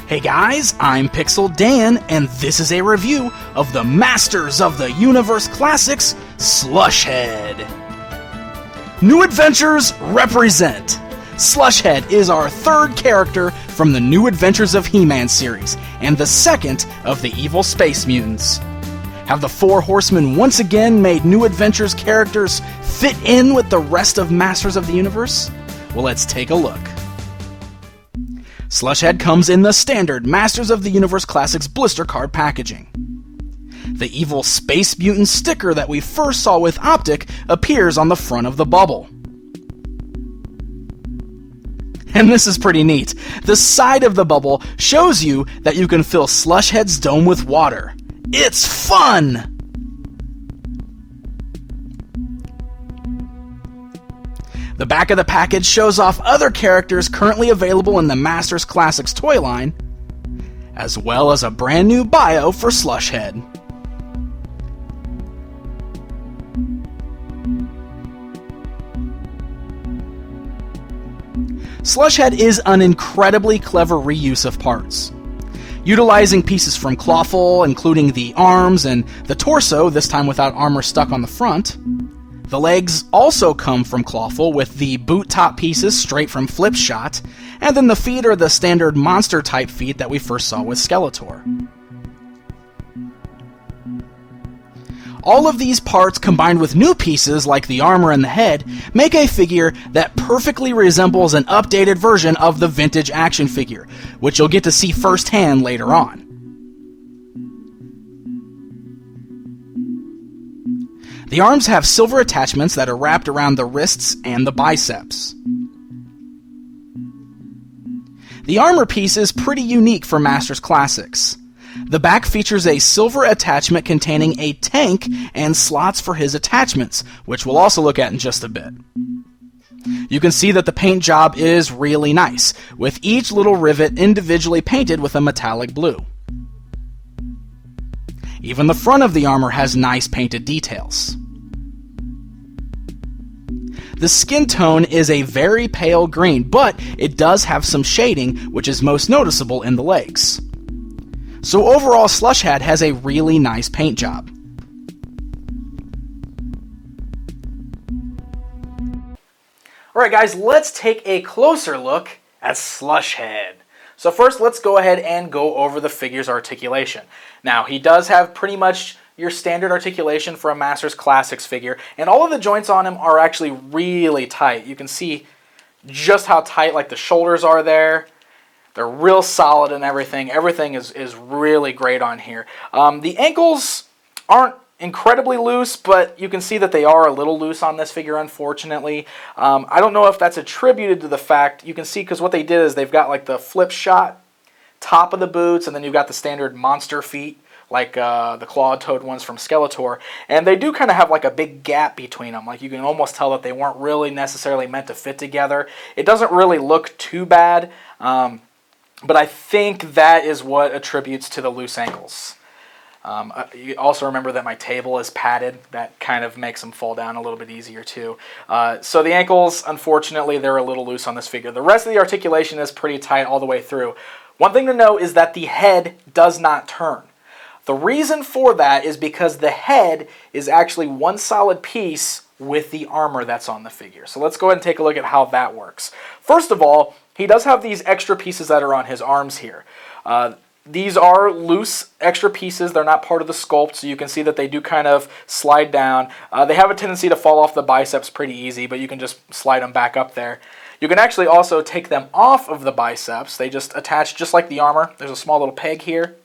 Hey guys, I'm Pixel Dan, and this is a review of the Masters of the Universe Classics Slush Head. New adventures represent! Slush Head is our third character from the New Adventures of He-Man series, and the second of the evil Space Mutants. Have the Four Horsemen once again made New Adventures characters fit in with the rest of Masters of the Universe? Well, let's take a look. Slush Head comes in the standard Masters of the Universe Classics blister card packaging. The evil Space Mutant sticker that we first saw with Optic appears on the front of the bubble. And this is pretty neat. The side of the bubble shows you that you can fill Slush Head's dome with water. It's fun! The back of the package shows off other characters currently available in the Masters Classics toy line, as well as a brand new bio for Slush Head. Slush Head is an incredibly clever reuse of parts. Utilizing pieces from Clawful, including the arms and the torso, this time without armor stuck on the front. The legs also come from Clawful, with the boot top pieces straight from Flipshot, and then the feet are the standard monster-type feet that we first saw with Skeletor. All of these parts, combined with new pieces like the armor and the head, make a figure that perfectly resembles an updated version of the vintage action figure, which you'll get to see firsthand later on. The arms have silver attachments that are wrapped around the wrists and the biceps. The armor piece is pretty unique for Masters Classics. The back features a silver attachment containing a tank and slots for his attachments, which we'll also look at in just a bit. You can see that the paint job is really nice, with each little rivet individually painted with a metallic blue. Even the front of the armor has nice painted details. The skin tone is a very pale green, but it does have some shading, which is most noticeable in the legs. So overall, Slush Head has a really nice paint job. Alright guys, let's take a closer look at Slush Head. So first, let's go ahead and go over the figure's articulation. Now, he does have pretty much your standard articulation for a Masters Classics figure, and all of the joints on him are actually really tight. You can see just how tight like the shoulders are there. They're real solid and everything. Everything is really great on here. The ankles aren't incredibly loose, but you can see that they are a little loose on this figure, unfortunately. I don't know if that's attributed to the fact, you can see, because what they did is they've got like the flip shot top of the boots, and then you've got the standard monster feet, like the clawed-toed ones from Skeletor, and they do kind of have like a big gap between them. Like you can almost tell that they weren't really necessarily meant to fit together. It doesn't really look too bad, but I think that is what attributes to the loose ankles. You also remember that my table is padded. That kind of makes them fall down a little bit easier too. So the ankles, unfortunately, they're a little loose on this figure. The rest of the articulation is pretty tight all the way through. One thing to note is that the head does not turn. The reason for that is because the head is actually one solid piece with the armor that's on the figure. So let's go ahead and take a look at how that works. First of all, he does have these extra pieces that are on his arms here. These are loose extra pieces. They're not part of the sculpt, so you can see that they do kind of slide down. They have a tendency to fall off the biceps pretty easy, but you can just slide them back up there. You can actually also take them off of the biceps. They just attach just like the armor. There's a small little peg here.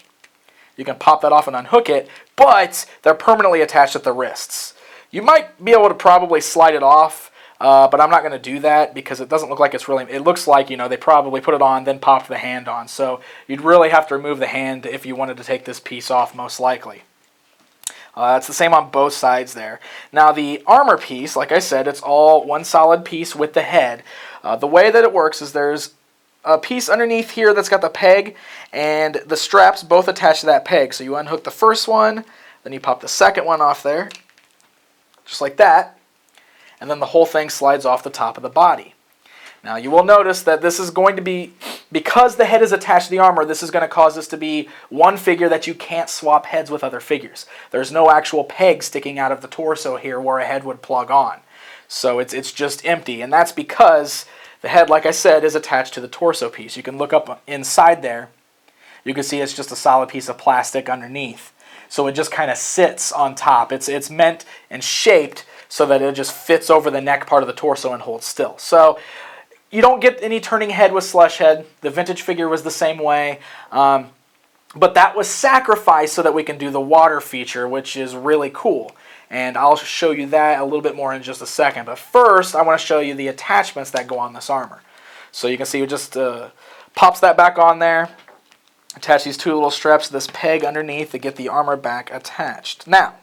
You can pop that off and unhook it, but they're permanently attached at the wrists. You might be able to probably slide it off, but I'm not going to do that because it doesn't look like it's really, it looks like, you know, they probably put it on, then popped the hand on. So you'd really have to remove the hand if you wanted to take this piece off, most likely. It's the same on both sides there. Now the armor piece, like I said, it's all one solid piece with the head. The way that it works is there's a piece underneath here that's got the peg, and the straps both attach to that peg. So you unhook the first one, then you pop the second one off there, just like that, and then the whole thing slides off the top of the body. Now you will notice that this is going to be because the head is attached to the armor, this is going to cause this to be one figure that you can't swap heads with other figures. There's no actual peg sticking out of the torso here where a head would plug on. So it's just empty, and that's because the head, like I said, is attached to the torso piece. You can look up inside there. You can see it's just a solid piece of plastic underneath. So it just kind of sits on top. It's meant and shaped so that it just fits over the neck part of the torso and holds still. So you don't get any turning head with Slush Head. The vintage figure was the same way. But that was sacrificed so that we can do the water feature, which is really cool. And I'll show you that a little bit more in just a second. But first, I want to show you the attachments that go on this armor. So you can see it just pops that back on there. Attach these two little straps to this peg underneath to get the armor back attached. Now,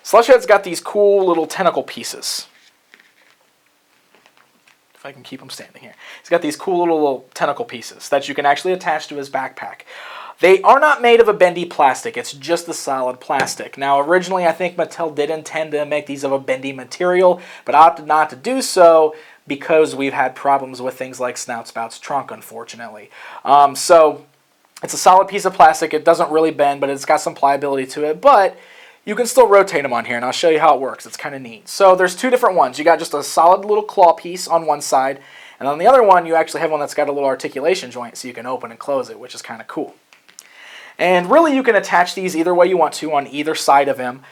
Slush Head's got these cool little tentacle pieces. If I can keep him standing here. He's got these cool little tentacle pieces that you can actually attach to his backpack. They are not made of a bendy plastic. It's just the solid plastic. Now, originally, I think Mattel did intend to make these of a bendy material, but opted not to do so because we've had problems with things like Snout Spout's trunk, unfortunately. So it's a solid piece of plastic. It doesn't really bend, but it's got some pliability to it. But you can still rotate them on here, and I'll show you how it works. It's kind of neat. So there's two different ones. You got just a solid little claw piece on one side, and on the other one, you actually have one that's got a little articulation joint so you can open and close it, which is kind of cool. And really, you can attach these either way you want to on either side of him.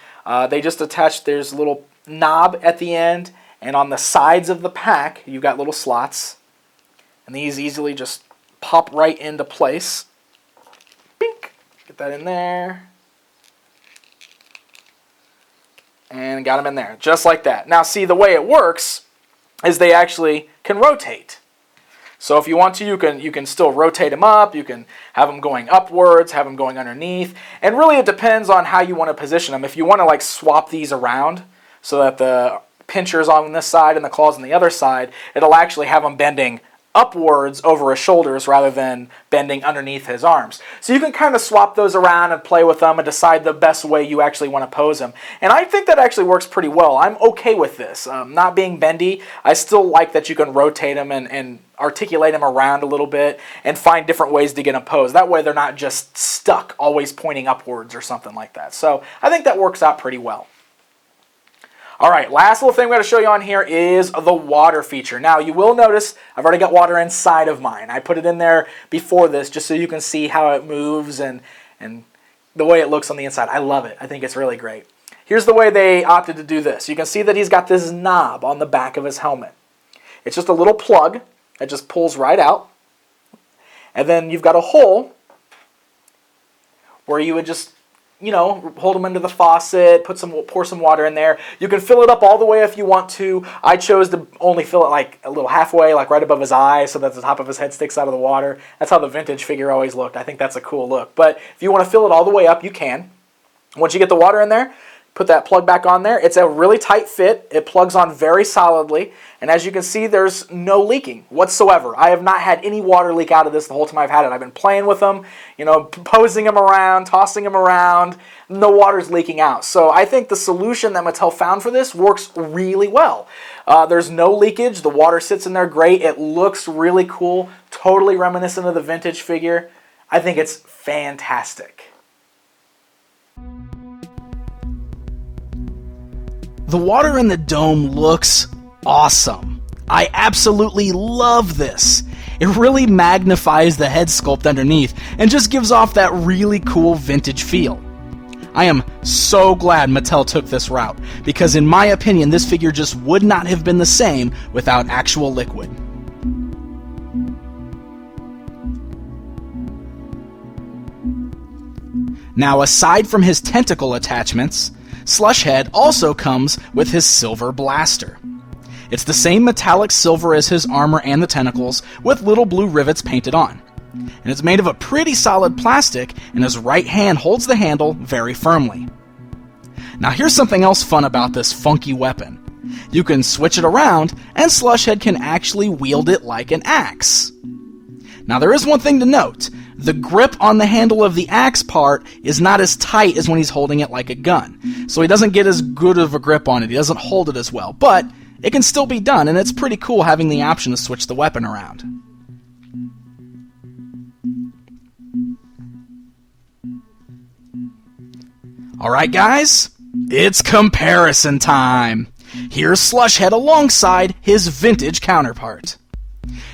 They just attach, there's a little knob at the end, and on the sides of the pack, you've got little slots. And these easily just pop right into place. Bink! Get that in there. And got them in there, just like that. Now, see, the way it works is they actually can rotate. So if you want to, you can still rotate them up. You can have them going upwards, have them going underneath. And really it depends on how you want to position them. If you want to like swap these around so that the pincher's on this side and the claw's on the other side, it'll actually have them bending upwards over his shoulders rather than bending underneath his arms. So you can kind of swap those around and play with them and decide the best way you actually want to pose them. And I think that actually works pretty well. I'm okay with this. Not being bendy, I still like that you can rotate them and articulate them around a little bit and find different ways to get them posed. That way they're not just stuck, always pointing upwards or something like that. So I think that works out pretty well. Alright, last little thing we're going to show you on here is the water feature. Now, you will notice I've already got water inside of mine. I put it in there before this just so you can see how it moves and the way it looks on the inside. I love it. I think it's really great. Here's the way they opted to do this. You can see that he's got this knob on the back of his helmet. It's just a little plug that just pulls right out. And then you've got a hole where you would just, you know, hold them into the faucet, pour some water in there. You can fill it up all the way if you want to. I chose to only fill it like a little halfway, like right above his eye, so that the top of his head sticks out of the water. That's how the vintage figure always looked. I think that's a cool look. But if you want to fill it all the way up, you can. Once you get the water in there, put that plug back on there. It's a really tight fit. It plugs on very solidly. And as you can see, there's no leaking whatsoever. I have not had any water leak out of this the whole time I've had it. I've been playing with them, you know, posing them around, tossing them around. No water's leaking out. So I think the solution that Mattel found for this works really well. There's no leakage. The water sits in there great. It looks really cool. Totally reminiscent of the vintage figure. I think it's fantastic. The water in the dome looks awesome. I absolutely love this. It really magnifies the head sculpt underneath and just gives off that really cool vintage feel. I am so glad Mattel took this route, because in my opinion this figure just would not have been the same without actual liquid. Now, aside from his tentacle attachments, Slush Head also comes with his silver blaster. It's the same metallic silver as his armor and the tentacles, with little blue rivets painted on. And it's made of a pretty solid plastic, and his right hand holds the handle very firmly. Now here's something else fun about this funky weapon. You can switch it around, and Slush Head can actually wield it like an axe. Now there is one thing to note. The grip on the handle of the axe part is not as tight as when he's holding it like a gun. So he doesn't get as good of a grip on it. He doesn't hold it as well. But it can still be done, and it's pretty cool having the option to switch the weapon around. Alright guys, it's comparison time. Here's Slush Head alongside his vintage counterpart.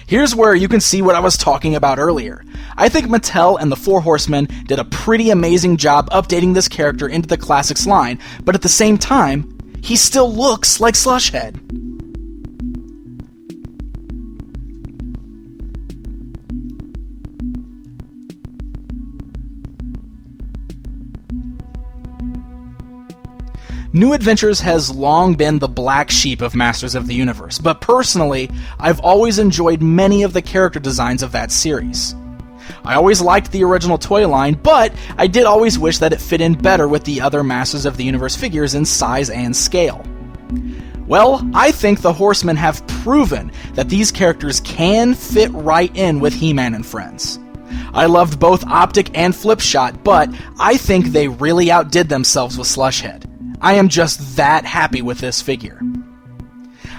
Here's where you can see what I was talking about earlier. I think Mattel and the Four Horsemen did a pretty amazing job updating this character into the Classics line, but at the same time, he still looks like Slush Head. New Adventures has long been the black sheep of Masters of the Universe, but personally, I've always enjoyed many of the character designs of that series. I always liked the original toy line, but I did always wish that it fit in better with the other Masters of the Universe figures in size and scale. Well, I think the Horsemen have proven that these characters can fit right in with He-Man and Friends. I loved both Optic and Flipshot, but I think they really outdid themselves with Slush Head. I am just that happy with this figure.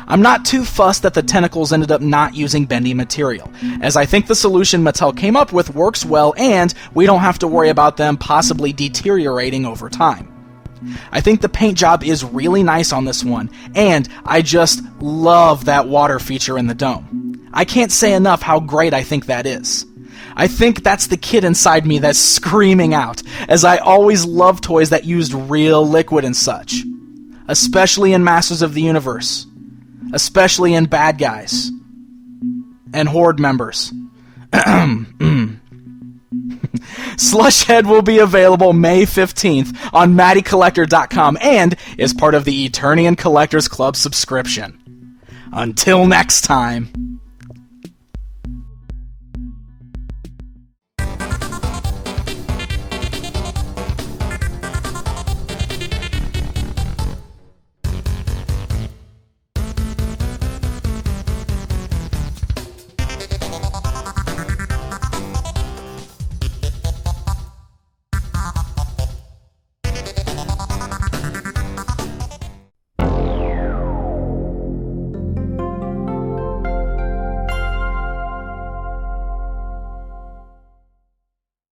I'm not too fussed that the tentacles ended up not using bendy material, as I think the solution Mattel came up with works well and we don't have to worry about them possibly deteriorating over time. I think the paint job is really nice on this one, and I just love that water feature in the dome. I can't say enough how great I think that is. I think that's the kid inside me that's screaming out, as I always loved toys that used real liquid and such. Especially in Masters of the Universe. Especially in Bad Guys. And Horde members. Slush Head will be available May 15th on MattyCollector.com and is part of the Eternian Collectors Club subscription. Until next time.